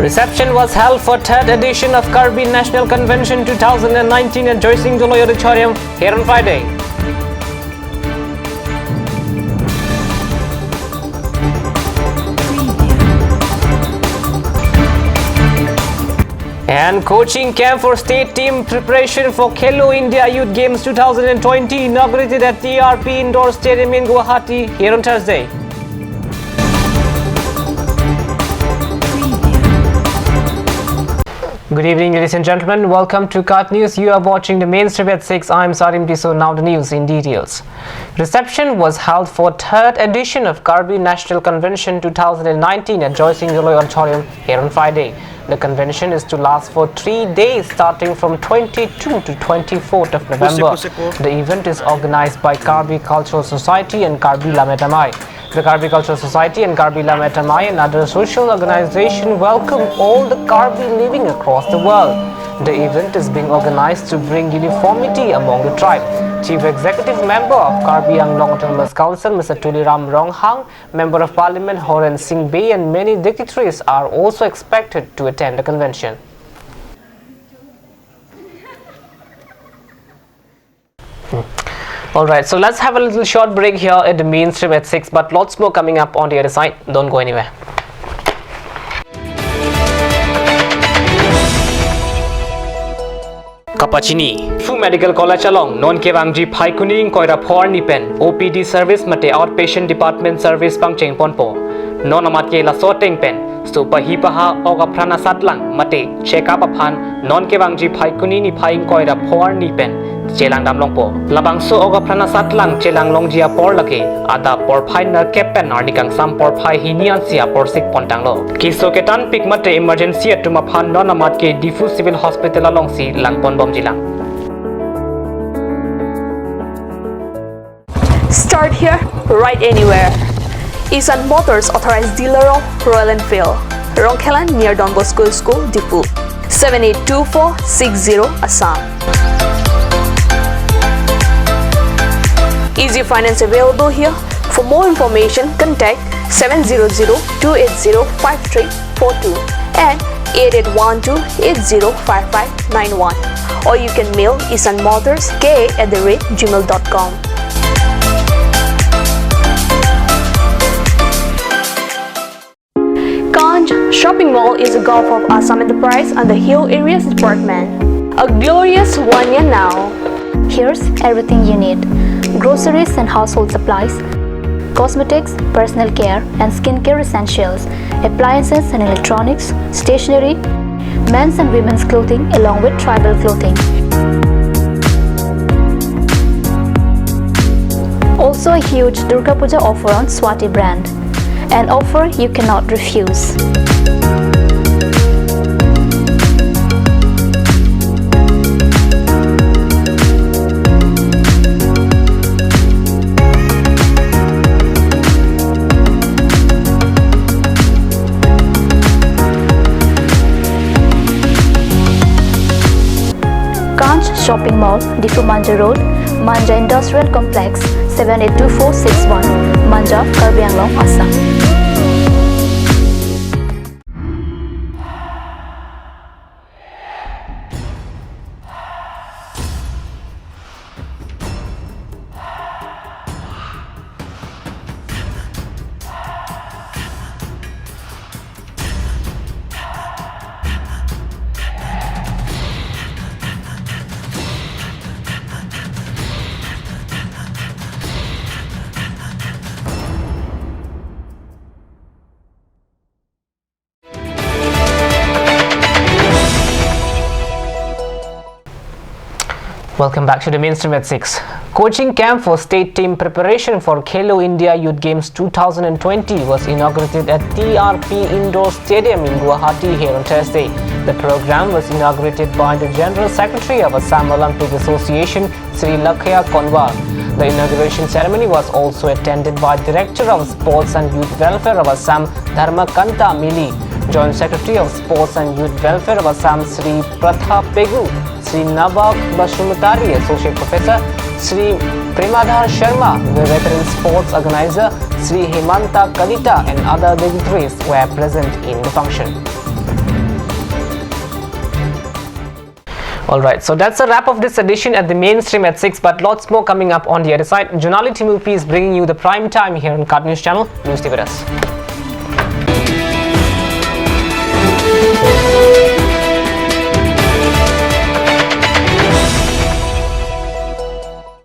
Reception was held for third edition of Karbi National Convention 2019 at Joy Singh Dolo Auditorium here on Friday. And coaching camp for state team preparation for Khelo India Youth Games 2020 inaugurated at TRP Indoor Stadium in Guwahati here on Thursday. Good evening, ladies and gentlemen. Welcome to Cut News. You are watching the mainstream at 6. I am Sarim Tiso. Now the news in details. Reception was held for third edition of Karbi National Convention 2019 at Joy Singh Dolo Auditorium here on Friday. The convention is to last for 3 days starting from 22 to 24th of November. The event is organized by Karbi Cultural Society and Karbi Lametamai. The Karbi Cultural Society and Karbi Lametamai and other social organizations welcome all the Karbi living across the world. The event is being organized to bring uniformity among the tribe. Chief Executive Member of Karbi Anglong Autonomous Council, Mr. Tuliram Ronghang, Member of Parliament Horen Singh Bey and many dignitaries are also expected to attend the convention. Alright, so let's have a little short break here at the mainstream at 6, but lots more coming up on the other side. Don't go anywhere. Kapachini Fu Medical College along non-kevangji phaikuning koira phor nipen OPD service mate outpatient department service pangcheng ponpo non amatke la soteng pen super hipaha oga prana satlang mate check up aphan non-kevangji phaikuni ni phaing koira phor nipen chelang damlongpo labang so oga prana satlang chelang longjia por lake ada por phai na kepen arnikang sam por phai hinian sia por sik pontanglo kiso ketan pik mate emergency atuma phan non amatke difu civil hospital alongsi langpon bomjilang. Start here, right anywhere. Isan Motors authorized dealer of Royal Enfield, Rongkhelan near Don Bosco School, Dipu, 782460 Assam. Easy finance available here. For more information, contact 700-280-5342 and 8812-805591, or you can mail isanmotorsk@gmail.com. Shopping Mall is a Gulf of Assam enterprise and the Hill Areas Department. A glorious 1 year now. Here's everything you need: groceries and household supplies, cosmetics, personal care and skincare essentials, appliances and electronics, stationery, men's and women's clothing along with tribal clothing. Also a huge Durga Puja offer on Swati brand. An offer you cannot refuse. Shopping Mall, Difu Manja Road, Manja Industrial Complex, 782461, Manja, Karbi Anglong, Assam. Welcome back to the mainstream at 6. Coaching camp for state team preparation for Khelo India Youth Games 2020 was inaugurated at TRP Indoor Stadium in Guwahati here on Thursday. The program was inaugurated by the General Secretary of Assam Olympic Association, Sri Lakhya Konwar. The inauguration ceremony was also attended by Director of Sports and Youth Welfare of Assam, Dharmakanta Mili, Joint Secretary of Sports and Youth Welfare of Assam, Sri Pratha Pegu, Sri Nabab Bashumatari, Associate Professor, Sri Premadhar Sharma, the Veteran Sports Organizer, Sri Hemanta Kalita and other dignitaries were present in the function. Alright, so that's a wrap of this edition at the mainstream at 6, but lots more coming up on the other side. Jonali Timupi is bringing you the prime time here on Card News channel. Do stay with us.